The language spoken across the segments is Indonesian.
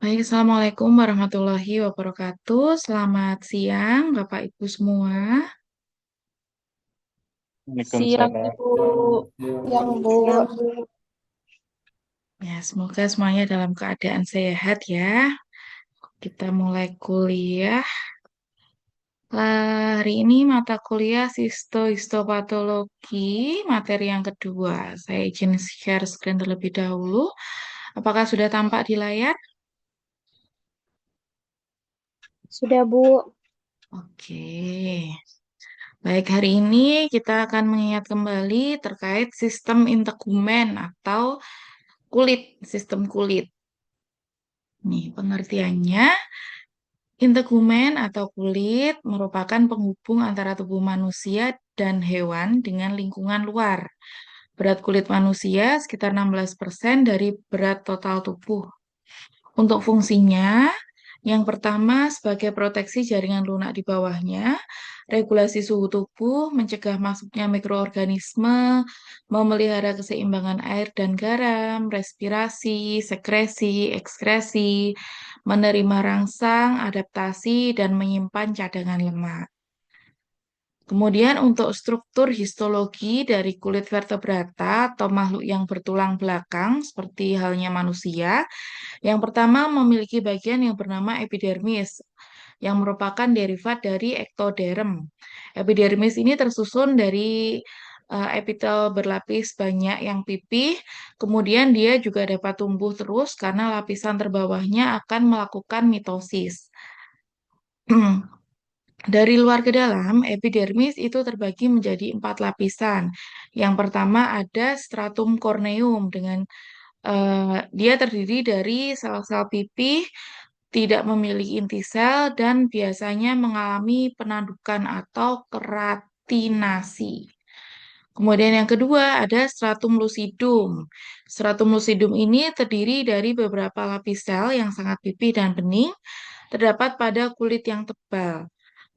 Baik, Assalamualaikum warahmatullahi wabarakatuh. Selamat siang, Bapak Ibu semua. Siang Waalaikumsalam. Ibu, yang Bu. Ya, semoga semuanya dalam keadaan sehat ya. Kita mulai kuliah. Hari ini mata kuliah Histopatologi, materi yang kedua. Saya izin share screen terlebih dahulu. Apakah sudah tampak di layar? Sudah Bu. Oke. Baik, hari ini kita akan mengingat kembali terkait sistem integumen atau sistem kulit. Nih, pengertiannya, integumen atau kulit merupakan penghubung antara tubuh manusia dan hewan dengan lingkungan luar. Berat kulit manusia sekitar 16% dari berat total tubuh. Untuk fungsinya, yang pertama sebagai proteksi jaringan lunak di bawahnya, regulasi suhu tubuh, mencegah masuknya mikroorganisme, memelihara keseimbangan air dan garam, respirasi, sekresi, ekskresi, menerima rangsang, adaptasi, dan menyimpan cadangan lemak. Kemudian untuk struktur histologi dari kulit vertebrata atau makhluk yang bertulang belakang seperti halnya manusia, yang pertama memiliki bagian yang bernama epidermis, yang merupakan derivat dari ektoderm. Epidermis ini tersusun dari epitel berlapis banyak yang pipih, kemudian dia juga dapat tumbuh terus karena lapisan terbawahnya akan melakukan mitosis. Dari luar ke dalam, epidermis itu terbagi menjadi 4 lapisan. Yang pertama ada stratum corneum dengan dia terdiri dari sel-sel pipih, tidak memiliki inti sel, dan biasanya mengalami penandukan atau keratinasi. Kemudian yang kedua ada stratum lucidum. Stratum lucidum ini terdiri dari beberapa lapis sel yang sangat pipih dan bening, terdapat pada kulit yang tebal.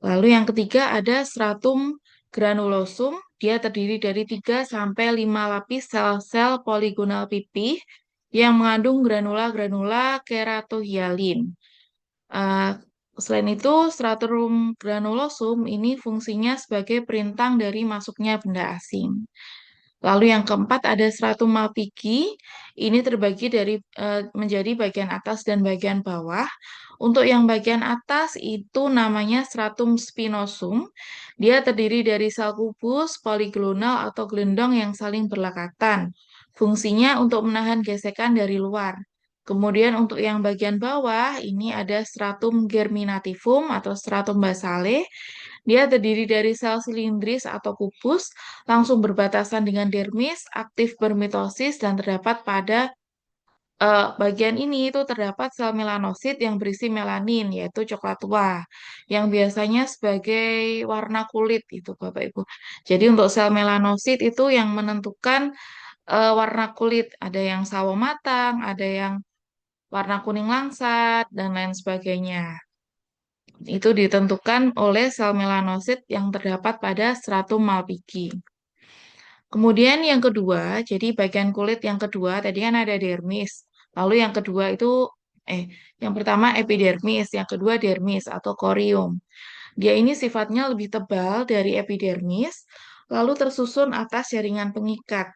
Lalu yang ketiga ada stratum granulosum. Dia terdiri dari 3 sampai 5 lapis sel-sel poligonal pipih yang mengandung granula-granula keratohyalin. Eh, Selain itu, stratum granulosum ini fungsinya sebagai perintang dari masuknya benda asing. Lalu yang keempat ada stratum malpighi. Ini terbagi menjadi bagian atas dan bagian bawah. Untuk yang bagian atas itu namanya stratum spinosum. Dia terdiri dari sel kubus, poligonal atau gelendong yang saling berlekatan. Fungsinya untuk menahan gesekan dari luar. Kemudian untuk yang bagian bawah ini ada stratum germinativum atau stratum basale. Dia terdiri dari sel silindris atau kubus, langsung berbatasan dengan dermis, aktif bermitosis, dan terdapat pada bagian ini itu terdapat sel melanosit yang berisi melanin, yaitu coklat tua, yang biasanya sebagai warna kulit itu, Bapak Ibu. Jadi untuk sel melanosit itu yang menentukan warna kulit, ada yang sawo matang, ada yang warna kuning langsat, dan lain sebagainya. Itu ditentukan oleh sel melanosit yang terdapat pada stratum malpighi. Kemudian yang kedua, jadi bagian kulit yang kedua tadi kan ada dermis. Lalu yang kedua itu eh yang pertama epidermis, yang kedua dermis atau corium. Dia ini sifatnya lebih tebal dari epidermis, lalu tersusun atas jaringan pengikat.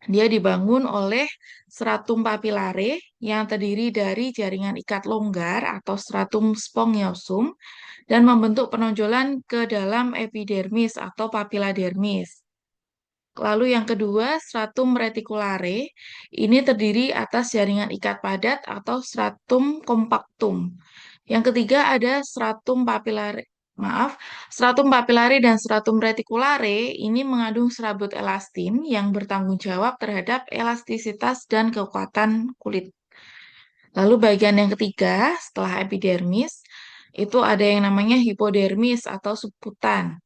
Dia dibangun oleh stratum papillare yang terdiri dari jaringan ikat longgar atau stratum spongiosum dan membentuk penonjolan ke dalam epidermis atau papilla dermis. Lalu yang kedua, stratum reticulare. Ini terdiri atas jaringan ikat padat atau stratum compactum. Yang ketiga ada stratum papillare dan stratum reticulare ini mengandung serabut elastin yang bertanggung jawab terhadap elastisitas dan kekuatan kulit. Lalu bagian yang ketiga, setelah epidermis, itu ada yang namanya hipodermis atau subkutan.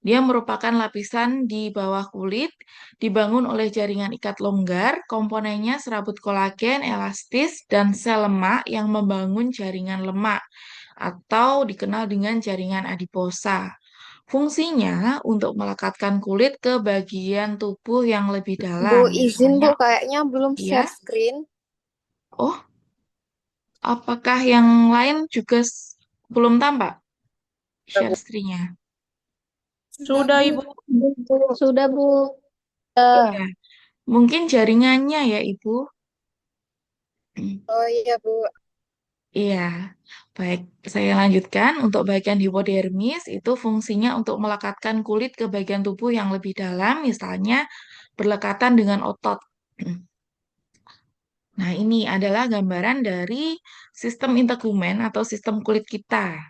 Dia merupakan lapisan di bawah kulit, dibangun oleh jaringan ikat longgar, komponennya serabut kolagen, elastis, dan sel lemak yang membangun jaringan lemak, atau dikenal dengan jaringan adiposa. Fungsinya untuk melekatkan kulit ke bagian tubuh yang lebih Bu, dalam, izin misalnya, Bu, kayaknya belum ya. share screen. Oh, Apakah yang lain juga belum tampak share screen-nya? Sudah, Ibu. Sudah, Bu. Iya, mungkin jaringannya ya, Ibu. Oh iya, Bu. Iya, baik. Saya lanjutkan. Untuk bagian hipodermis itu fungsinya untuk melekatkan kulit ke bagian tubuh yang lebih dalam, misalnya berlekatan dengan otot. Nah, ini adalah gambaran dari sistem integumen atau sistem kulit kita.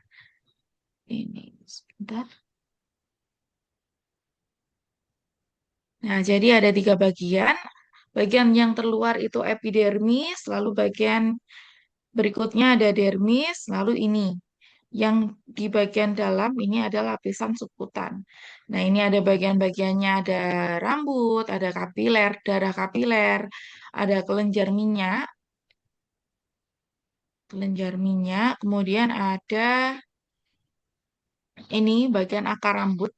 Ini, sebentar. Nah, jadi ada tiga bagian. Bagian yang terluar itu epidermis, lalu bagian berikutnya ada dermis, lalu ini. Yang di bagian dalam ini ada lapisan subkutan. Nah, ini ada bagian-bagiannya, ada rambut, ada kapiler, darah kapiler, ada kelenjar minyak, kemudian ada ini bagian akar rambut.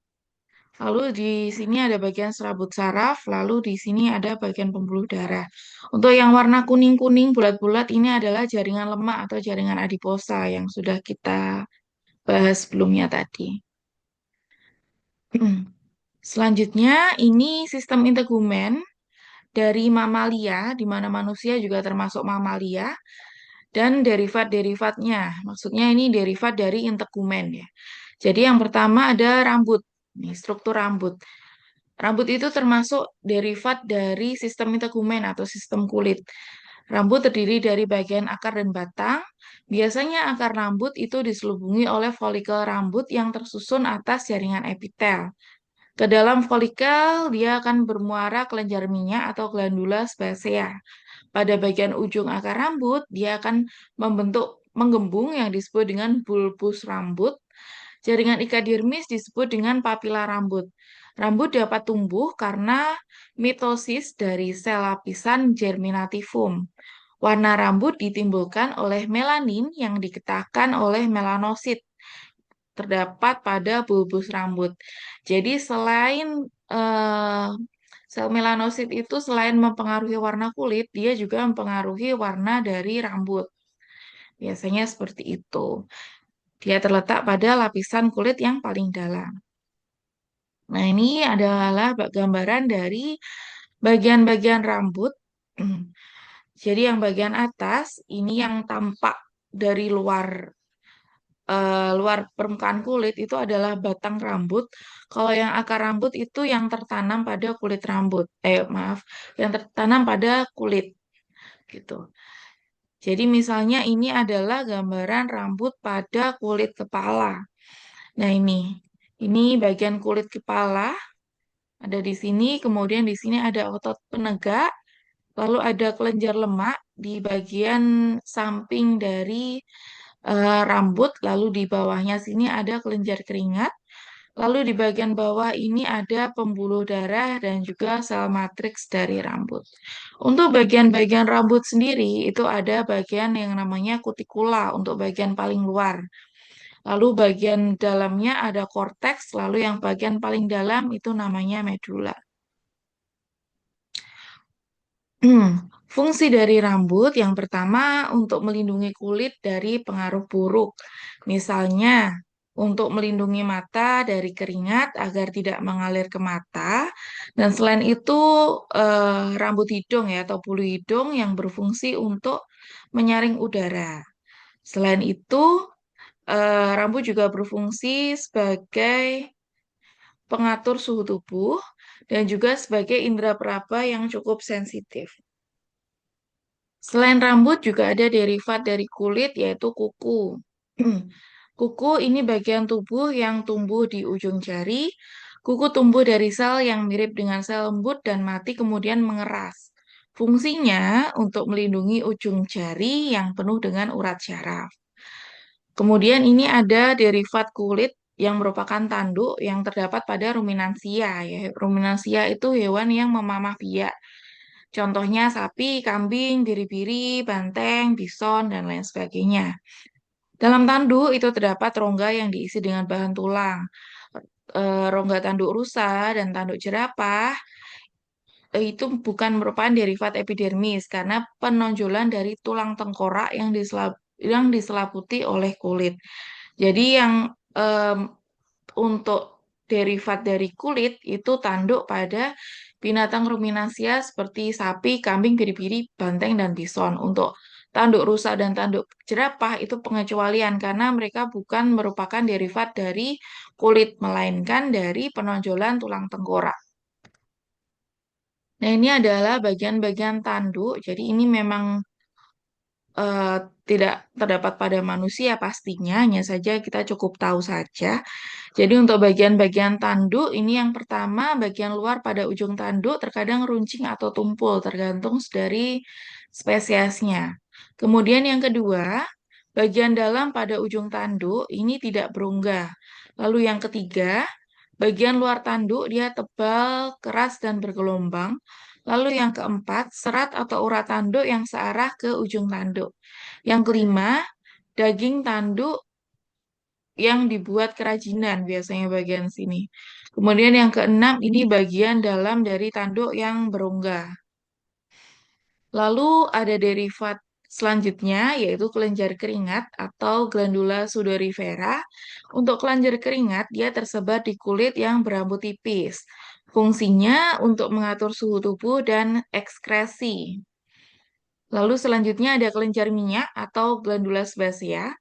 Lalu di sini ada bagian serabut saraf, lalu di sini ada bagian pembuluh darah. Untuk yang warna kuning-kuning bulat-bulat ini adalah jaringan lemak atau jaringan adiposa yang sudah kita bahas sebelumnya tadi. Selanjutnya, ini sistem integumen dari mamalia, di mana manusia juga termasuk mamalia, dan derivat-derivatnya. Maksudnya ini derivat dari integumen ya. Jadi yang pertama ada rambut. Nih, struktur rambut. Rambut itu termasuk derivat dari sistem integumen atau sistem kulit. Rambut terdiri dari bagian akar dan batang. Biasanya akar rambut itu diselubungi oleh folikel rambut yang tersusun atas jaringan epitel. Ke dalam folikel, dia akan bermuara kelenjar minyak atau glandula sebasea. Pada bagian ujung akar rambut, dia akan membentuk menggembung yang disebut dengan bulbus rambut. Jaringan ikadermis disebut dengan papila rambut. Rambut dapat tumbuh karena mitosis dari sel lapisan germinativum. Warna rambut ditimbulkan oleh melanin yang diketahkan oleh melanosit terdapat pada bulbus rambut. Jadi selain eh, sel melanosit itu selain mempengaruhi warna kulit, dia juga mempengaruhi warna dari rambut. Biasanya seperti itu. Dia terletak pada lapisan kulit yang paling dalam. Nah, ini adalah gambaran dari bagian-bagian rambut. Jadi yang bagian atas ini yang tampak dari luar permukaan kulit itu adalah batang rambut. Kalau yang akar rambut itu yang tertanam pada kulit rambut. Maaf, yang tertanam pada kulit gitu. Jadi misalnya ini adalah gambaran rambut pada kulit kepala. Nah, ini bagian kulit kepala ada di sini, kemudian di sini ada otot penegak, lalu ada kelenjar lemak di bagian samping dari rambut, lalu di bawahnya sini ada kelenjar keringat, lalu di bagian bawah ini ada pembuluh darah dan juga sel matriks dari rambut. Untuk bagian-bagian rambut sendiri itu ada bagian yang namanya kutikula untuk bagian paling luar. Lalu bagian dalamnya ada korteks, lalu yang bagian paling dalam itu namanya medula. Fungsi dari rambut yang pertama untuk melindungi kulit dari pengaruh buruk. Misalnya, untuk melindungi mata dari keringat agar tidak mengalir ke mata. Dan selain itu, rambut hidung ya atau bulu hidung yang berfungsi untuk menyaring udara. Selain itu, rambut juga berfungsi sebagai pengatur suhu tubuh dan juga sebagai indera peraba yang cukup sensitif. Selain rambut juga ada derivat dari kulit yaitu kuku. Kuku ini bagian tubuh yang tumbuh di ujung jari. Kuku tumbuh dari sel yang mirip dengan sel lembut dan mati kemudian mengeras. Fungsinya untuk melindungi ujung jari yang penuh dengan urat syaraf. Kemudian ini ada derivat kulit yang merupakan tanduk yang terdapat pada ruminansia ya. Ruminansia itu hewan yang memamah biak. Contohnya sapi, kambing, biri-biri, banteng, bison, dan lain sebagainya. Dalam tanduk itu terdapat rongga yang diisi dengan bahan tulang. Rongga tanduk rusa dan tanduk jerapah itu bukan merupakan derivat epidermis karena penonjolan dari tulang tengkorak yang yang diselaputi oleh kulit. Jadi yang em, untuk derivat dari kulit itu tanduk pada binatang ruminansia seperti sapi, kambing, biri-biri, banteng, dan bison. Untuk tanduk rusa dan tanduk jerapah itu pengecualian karena mereka bukan merupakan derivat dari kulit, melainkan dari penonjolan tulang tengkorak. Nah, ini adalah bagian-bagian tanduk. Jadi ini memang eh, tidak terdapat pada manusia pastinya, hanya saja kita cukup tahu saja. Jadi untuk bagian-bagian tanduk, ini yang pertama, bagian luar pada ujung tanduk terkadang runcing atau tumpul, tergantung dari spesiesnya. Kemudian yang kedua, bagian dalam pada ujung tanduk ini tidak berunggah. Lalu yang ketiga, bagian luar tanduk dia tebal, keras, dan bergelombang. Lalu yang keempat, serat atau urat tanduk yang searah ke ujung tanduk. Yang kelima, daging tanduk yang dibuat kerajinan biasanya bagian sini. Kemudian yang keenam, ini bagian dalam dari tanduk yang berongga. Lalu ada derivat selanjutnya yaitu kelenjar keringat atau glandula sudorifera. Untuk kelenjar keringat dia tersebar di kulit yang berambut tipis. Fungsinya untuk mengatur suhu tubuh dan ekskresi. Lalu selanjutnya ada kelenjar minyak atau glandula sebasea.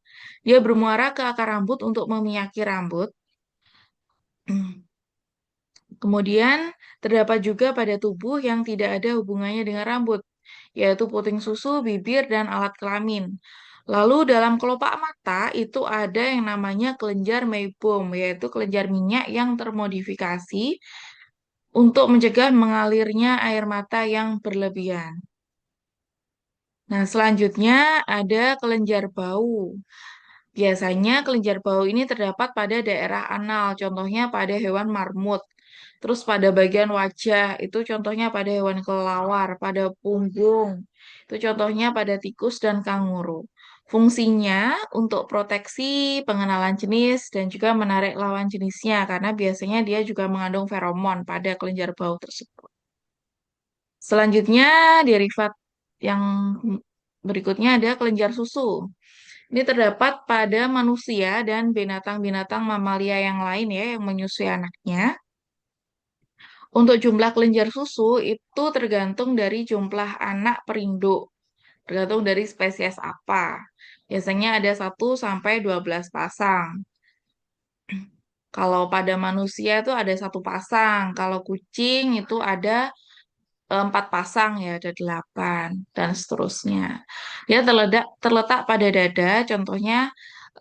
Dia bermuara ke akar rambut untuk meminyaki rambut. Kemudian terdapat juga pada tubuh yang tidak ada hubungannya dengan rambut, yaitu puting susu, bibir, dan alat kelamin. Lalu dalam kelopak mata itu ada yang namanya kelenjar meibum, yaitu kelenjar minyak yang termodifikasi untuk mencegah mengalirnya air mata yang berlebihan. Nah, selanjutnya ada kelenjar bau. Biasanya kelenjar bau ini terdapat pada daerah anal, contohnya pada hewan marmut. Terus pada bagian wajah, itu contohnya pada hewan kelelawar, pada punggung, itu contohnya pada tikus dan kanguru. Fungsinya untuk proteksi pengenalan jenis dan juga menarik lawan jenisnya, karena biasanya dia juga mengandung feromon pada kelenjar bau tersebut. Selanjutnya, derivat yang berikutnya ada kelenjar susu. Ini terdapat pada manusia dan binatang-binatang mamalia yang lain ya yang menyusui anaknya. Untuk jumlah kelenjar susu itu tergantung dari jumlah anak perinduk, tergantung dari spesies apa. Biasanya ada 1 sampai 12 pasang. Kalau pada manusia itu ada 1 pasang. Kalau kucing itu ada 4 pasang ya, ada 8 dan seterusnya. Dia terletak pada dada, contohnya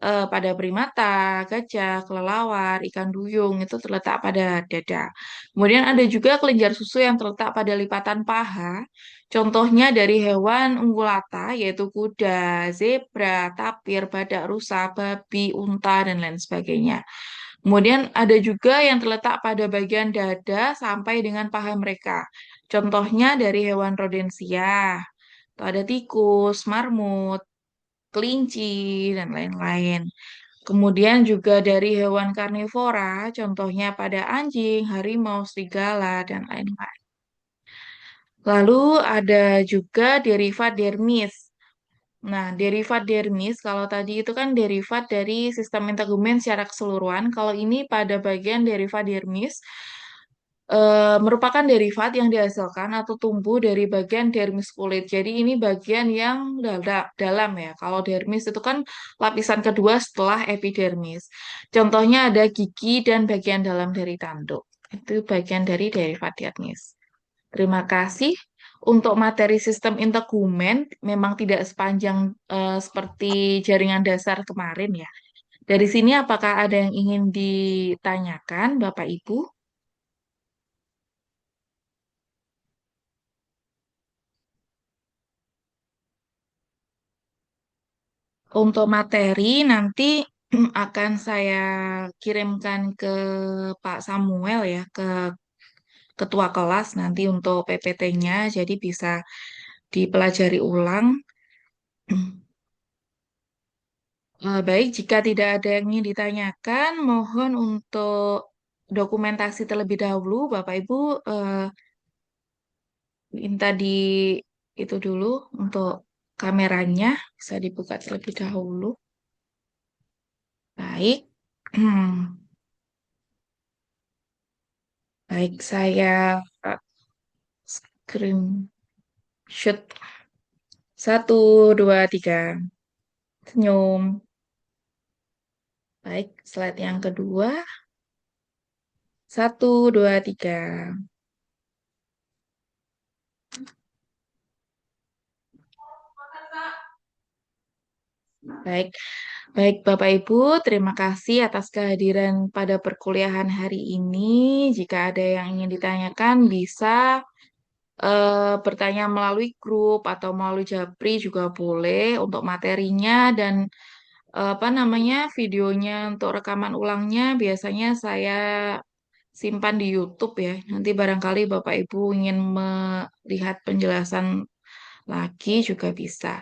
pada primata, gajah, kelelawar, ikan duyung itu terletak pada dada. Kemudian ada juga kelenjar susu yang terletak pada lipatan paha, contohnya dari hewan ungulata yaitu kuda, zebra, tapir, badak rusa, babi, unta dan lain sebagainya. Kemudian ada juga yang terletak pada bagian dada sampai dengan paha mereka. Contohnya dari hewan rodensia, atau ada tikus, marmut, kelinci, dan lain-lain. Kemudian juga dari hewan karnivora, contohnya pada anjing, harimau, serigala, dan lain-lain. Lalu ada juga derivat dermis. Nah, derivat dermis, kalau tadi itu kan derivat dari sistem integumen secara keseluruhan. Kalau ini pada bagian derivat dermis, merupakan derivat yang dihasilkan atau tumbuh dari bagian dermis kulit. Jadi ini bagian yang dalam ya. Kalau dermis itu kan lapisan kedua setelah epidermis. Contohnya ada gigi dan bagian dalam dari tanduk. Itu bagian dari derivat dermis. Terima kasih. Untuk materi sistem integumen memang tidak sepanjang seperti jaringan dasar kemarin ya. Dari sini apakah ada yang ingin ditanyakan, Bapak Ibu? Untuk materi nanti akan saya kirimkan ke Pak Samuel ya, ke ketua kelas nanti untuk PPT-nya, jadi bisa dipelajari ulang. Baik, jika tidak ada yang ingin ditanyakan, mohon untuk dokumentasi terlebih dahulu, Bapak Ibu minta di itu dulu untuk kameranya. Bisa dibuka terlebih dahulu. Baik. Baik, saya screenshot. 1, 2, 3. Senyum. Baik, slide yang kedua. 1, 2, 3. Baik, baik Bapak Ibu, terima kasih atas kehadiran pada perkuliahan hari ini. Jika ada yang ingin ditanyakan, bisa bertanya melalui grup atau melalui Japri juga boleh untuk materinya dan apa namanya videonya untuk rekaman ulangnya biasanya saya simpan di YouTube ya. Nanti barangkali Bapak Ibu ingin melihat penjelasan lagi juga bisa.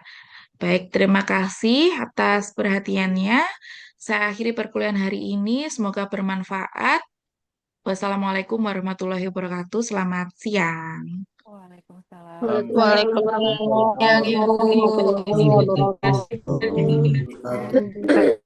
Baik, terima kasih atas perhatiannya. Saya akhiri perkuliahan hari ini. Semoga bermanfaat. Wassalamualaikum warahmatullahi wabarakatuh. Selamat siang. Waalaikumsalam. Waalaikumsalam Waalaikumsalam. warahmatullahi wabarakatuh.